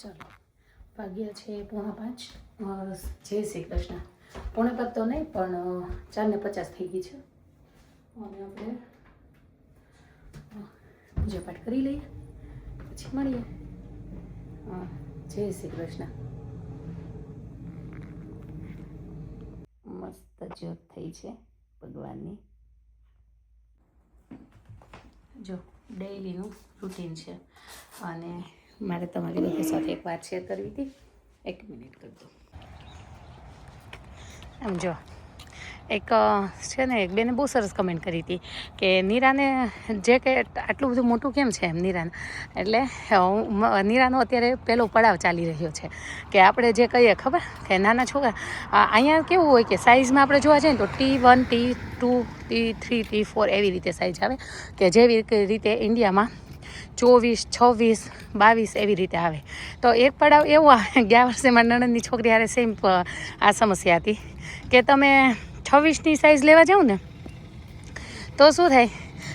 ચાલો વાગ્યા છે 4:45. જય શ્રી કૃષ્ણ. 4:45 તો નહીં પણ 4:50 થઈ ગઈ છે. અને આપણે પૂજા પાઠ કરી લઈએ પછી મળીએ. જય શ્રી કૃષ્ણ. મસ્ત જ્યોત થઈ છે ભગવાનની. જો ડેઈલીનું રૂટીન છે અને મારે તમારી બધા સાથે એક વાત શેર કરવી હતી. 1 મિનિટ કરી દો. આમ જો એક છે ને એક બેને બહુ સરસ કમેન્ટ કરી હતી કે નીરાને જે કે આટલું બધું મોટું કેમ છે એમ નીરાને. એટલે નીરાનો અત્યારે પહેલો પડાવ ચાલી રહ્યો છે કે આપણે જે કહીએ ખબર કે નાના છોકરા અહીંયા કેવું હોય કે સાઇઝમાં આપણે જોવા જઈએ તો T1 T2 T3 T4 એવી રીતે સાઇઝ આવે કે જેવી રીતે ઇન્ડિયામાં 24, 26, 22 એવી રીતે આવે. તો એક પડાવ એવો આવે. ગયા વર્ષે મારા નણંદની છોકરી હારે સેમ આ સમસ્યા હતી કે તમે 26ની સાઇઝ લેવા જાઓ ને તો શું થાય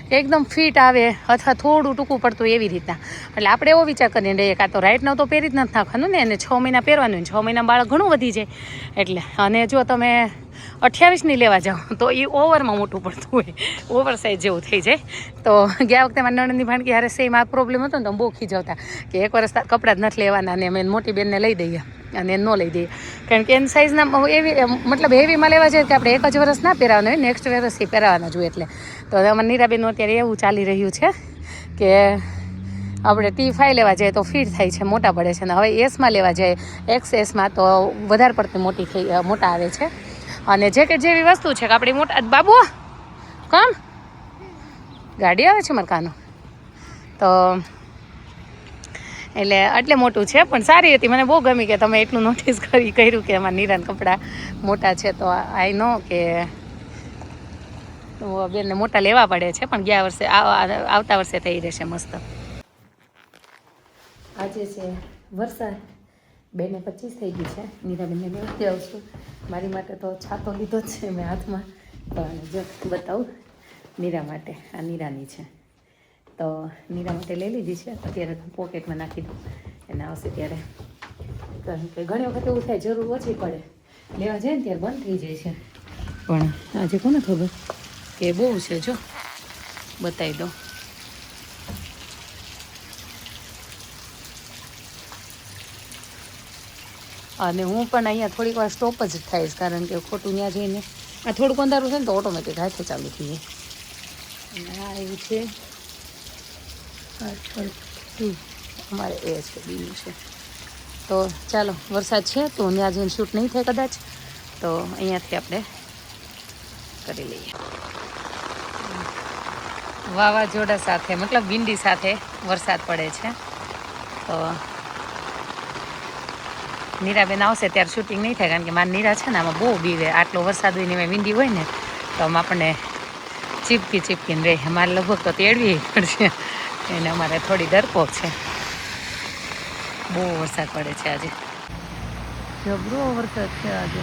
કે એકદમ ફિટ આવે અથવા થોડું ટૂંકું પડતું એવી રીતના. એટલે આપણે એવો વિચાર કરીએ ને કાં તો રાઈટનો તો પહેરી જ નથી નાખવાનું ને એને 6 મહિના પહેરવાનું, 6 મહિના બાળક ઘણું વધી જાય. એટલે અને જો તમે 28ની લેવા જાઓ તો એ ઓવરમાં મોટું પડતું હોય, ઓવર સાઇઝ જેવું થઈ જાય. તો ગયા વખતે મારા નણંદની ભાણકી હારે સેમ આ પ્રોબ્લેમ હતો ને તો બહુ ખીજવતા કે એક વર્ષ કપડાં જ નથી લેવાના ને અમે મોટી બેનને લઈ દઈએ અને ન લઈ દઈએ. કારણ કે એની સાઇઝના એવી મતલબ હેવીમાં લેવા જોઈએ કે આપણે એક જ વર્ષ ના પહેરવાના હોય, નેક્સ્ટ વર્ષથી પહેરવાના જોઈએ. એટલે તો અમારા નીરાબેનનું અત્યારે એવું ચાલી રહ્યું છે કે આપણે T5 લેવા જઈએ તો ફિટ થાય છે, મોટા પડે છે. અને હવે એસમાં લેવા જઈએ XSમાં તો વધારે પડતી મોટા આવે છે. અને જેકેટ જેવી વસ્તુ છે કે આપણી મોટા બાબુ કામ ગાડી આવે છે મારા કાનો તો એટલે આટલે મોટું છે પણ સારી હતી. મને બહુ ગમી કે તમે એટલું નોટિસ કર્યું કે અમારા નીરાના કપડાં મોટા છે. તો આઈ નો કે બેનને મોટા લેવા પડે છે પણ ગયા વર્ષે આવતા વર્ષે થઈ રહેશે મસ્ત. આજે છે વરસાદ 2:25 થઈ ગઈ છે. નીરાબેનને લેવાથી આવશું. મારી માટે તો છાતો લીધો જ છે મેં હાથમાં. પણ જો બતાવું નીરા માટે, આ નીરાની છે તો નીરા માટે લઈ લીધી છે. અત્યારે પોકેટમાં નાખી દઉં એને આવશે ત્યારે. કારણ કે ઘણી વખત એવું થાય જરૂર ઓછી પડે, લેવા જાય ને ત્યારે બંધ થઈ જાય છે. પણ આજે કોને ખબર કે બહુ છે. જો બતાવી દઉં. અને હું પણ અહીંયા થોડીક વાર સ્ટોપ જ થઈશ કારણ કે ખોટું ત્યાં જઈને આ થોડુંક અંધારું છે ને તો ઓટોમેટિક હાથે ચાલુ થઈ જાય. અને આ એવું છે અમારે એ છે બીનું છે. તો ચાલો વરસાદ છે તો ત્યાં જઈને શૂટ નહીં થાય કદાચ, તો અહીંયાથી આપણે કરી લઈએ. વાવાઝોડા સાથે મતલબ વિંડી સાથે વરસાદ પડે છે. તો નીરાબેન આવશે ત્યારે શૂટિંગ નહીં થાય કારણ કે મારા નીરા છે ને આમાં બહુ બીવે. આટલો વરસાદ હોય ને એમાં વિંડી હોય ને તો આમ આપણને ચીપકીને રહે. અમારે લગભગ તો તેડવી પડશે એને, અમારે થોડી ડરપોક છે. બહુ વરસાદ પડે છે આજે, જબરો વરસાદ છે આજે.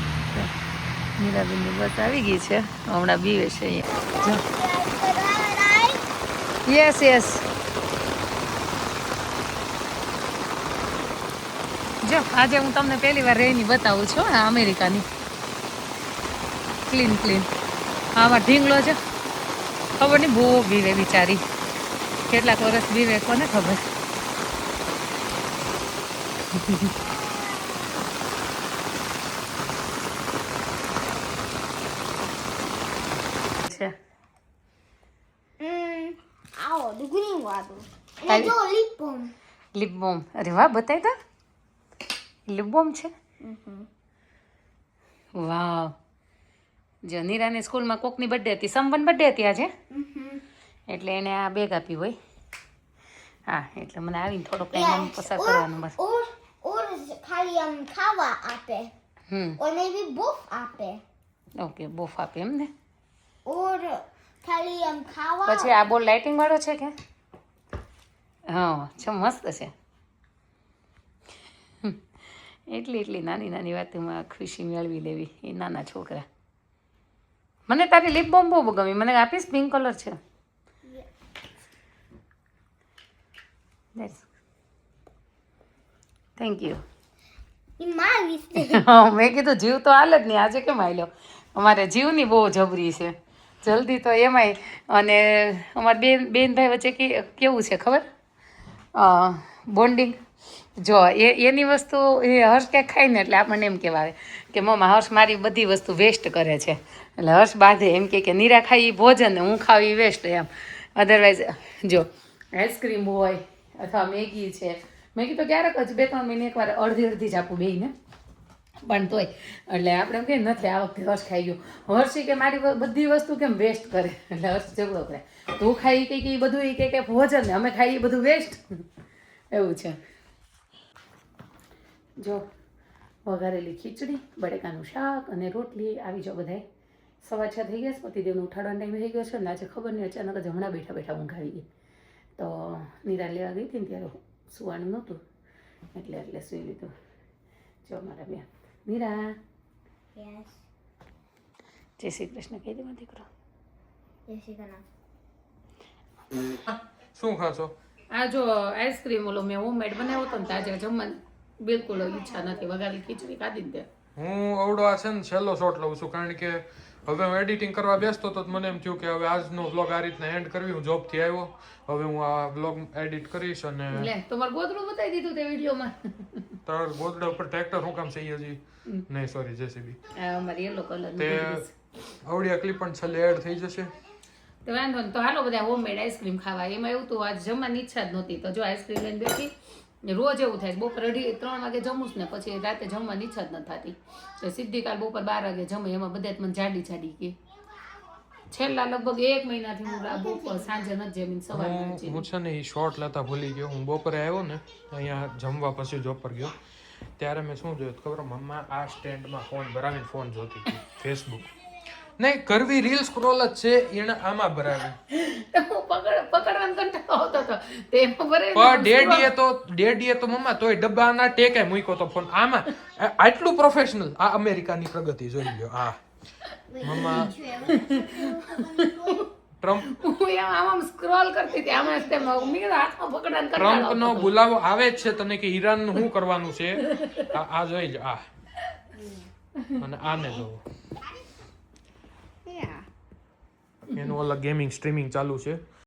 નીરાબેનની બસ આવી ગઈ છે, હમણાં બીવે છે અહીંયા. Yes yes. જો આજે હું તમને પહેલી વાર રહીને બતાવું છું આ અમેરિકાની. ક્લીન આમાં ઢીંગલો છે. ખબર નહીં બહુ બીવે બિચારી, કેટલાક વર્ષ બીવે કોને ખબર. છે આવો દુગની વાદો અને જો લિપ બોમ. અરે વાહ, બતાવી દો. લિપ બોમ છે. વાવ. જો નીરાની સ્કૂલમાં કોકની બર્થડે હતી, સમવન બર્થડે હતી આજે, એટલે એને આ બેગ આપી હોય. હા, એટલે મને આવીને થોડો ટાઈમ પસાર કરવાનો બસ. ઓર ખાલી આમ ખાવા આપે. ઓર મેબી બુફ આપે. ઓકે, બુફ આપે એમ ને. ઓર ખાલી આમ ખાવા. પછી આ બોલ લાઇટિંગ વાળો છે કે? હા, છે, મસ્ત છે. એટલી નાની વાતોમાં ખુશી મેળવી લેવી એ નાના છોકરા. મને તારી લિપ બોમ બહુ ગમી. મને આપીશ? પિંક કલર છે. Thank you. ઈ મારીશ મેં કીધું જીવ તો હાલ જ નહીં, આજે કેમ આવેલો? અમારે જીવની બહુ જબરી છે, જલ્દી તો એમાંય. અને અમારા બેનભાઈ વચ્ચે કેવું છે ખબર બોન્ડિંગ? જો એની વસ્તુ એ હર્ષ ક્યાંક ખાય ને એટલે આપણને એમ કહેવાય કે મમ્મા હર્ષ મારી બધી વસ્તુ વેસ્ટ કરે છે. એટલે હર્ષ બાંધે એમ કે નીરા ખાઈ ભોજન ને હું ખાવી વેસ્ટ એમ. અધરવાઇઝ જો આઈસ્ક્રીમ હોય અથવા મેગી છે, મેગી તો ક્યારેક જ 2-3 મહિને એકવાર અડધી જ આપું બેયને, પણ તોય એટલે આપણે એમ કે નથી આ વખતે હર્ષ ખાઈ ગયો. હર્ષી કે મારી બધી વસ્તુ કેમ વેસ્ટ કરે, એટલે હર્ષ ઝઘડો કરે. તું ખાઈ કે બધું એ કે ભોજન ને અમે ખાઈ બધું વેસ્ટ, એવું છે. જો વઘારેલી ખીચડી, બટેકાનું શાક અને રોટલી આવી જાઓ બધાય. 6:15 થઈ ગયા છે, પતિદેવનો ઉઠાડવાનો ટાઈમ થઈ ગયો છે ને આજે ખબર નહીં અચાનક જ હમણાં બેઠા ઊંઘ આવી ગઈ. તો નીરા લેવા ગઈ હતી ને ત્યારે સુવાનું નહોતું એટલે સૂઈ લીધું. જો મારા બેન નીરા, જય શ્રી કૃષ્ણ કહી દે મારો દીકરો. જય શ્રી કૃષ્ણ. શું ખાશો? આ જો આઈસ્ક્રીમ ઓલો મેં હોમમેડ બનાવ્યો હતો ને તાજે જમવાની બિલકુલ ઈચ્છા નથી, વઘારેલી ખીચડી ખાધી ને તે. હું અવડો આ છે ને છેલ્લો શોટ લઉં છું, કારણ કે હવે હું એડિટિંગ કરવા બેસતો તો મને એમ થયું કે હવે આજનો વ્લોગ આ રીતના એન્ડ કરવી. હું જોબથી આવ્યો, હવે હું આ વ્લોગ એડિટ કરીશ. અને લે તમારું ગોદડું બતાવી દીધું તે વિડીયોમાં. તાર ગોદડા ઉપર ટ્રેક્ટર શું કામ છે હજી? નહીં સોરી જેસીબી. અમારી યલો કલર તે આવડિયા ક્લિપ પણ છેલ્લે એડ થઈ જશે. તો વાંધો નહીં, તો હાલો બધા હોમમેડ આઈસ્ક્રીમ ખાવા. એમાં એવું તો આજ જમવાની ઈચ્છા જ નહોતી, તો જો આઈસ્ક્રીમ લઈને બેઠી. રોજ એવું થાય, બપોર 2-3 વાગે જમું ને પછી રાતે જમવાની ઈચ્છા જ ન થતી. તો સીધી કાલ બપોર 12 વાગે જમે, એમાં બધા મને જાડી કે છેલ્લા લગભગ 1 મહિનાથી હું બપોર સાંજે નથી જમીને સવારે હું છે ને એ શોર્ટ લેતા ભૂલી ગયો. હું બપોરે આવ્યો ને અહીંયા જમવા પછી જોબ પર ગયો ત્યારે મેં શું જોયું ખબર? મમ્મા આ સ્ટેન્ડમાં ફોન ભરાવીને ફોન જોતી હતી, ફેસબુક નહીં કરવી, રીલ સ્ક્રોલ જ છે એને આમાં ભરાવી. પકડવાનો કંટાળો આવતો હતો તેમાં ભરે. પણ ડેડીએ તો મમ્મા તોય ડબ્બાના ટેકે મૂક્યો તો ફોન આમાં. આટલું પ્રોફેશનલ. આ અમેરિકાની પ્રગતિ જોઈ લ્યો. હા મમ્મા આમ સ્ક્રોલ કરતી હતી, આમાં હાથમાં પકડવાનું કંટાળો. ટ્રમ્પનો બોલાવો આવે જ છે તને કે ઈરાન શું કરવાનું છે. આ જોઈ લો, આ અને આને જોવો, એનું ઓલા ગેમિંગ સ્ટ્રીમિંગ ચાલુ છે.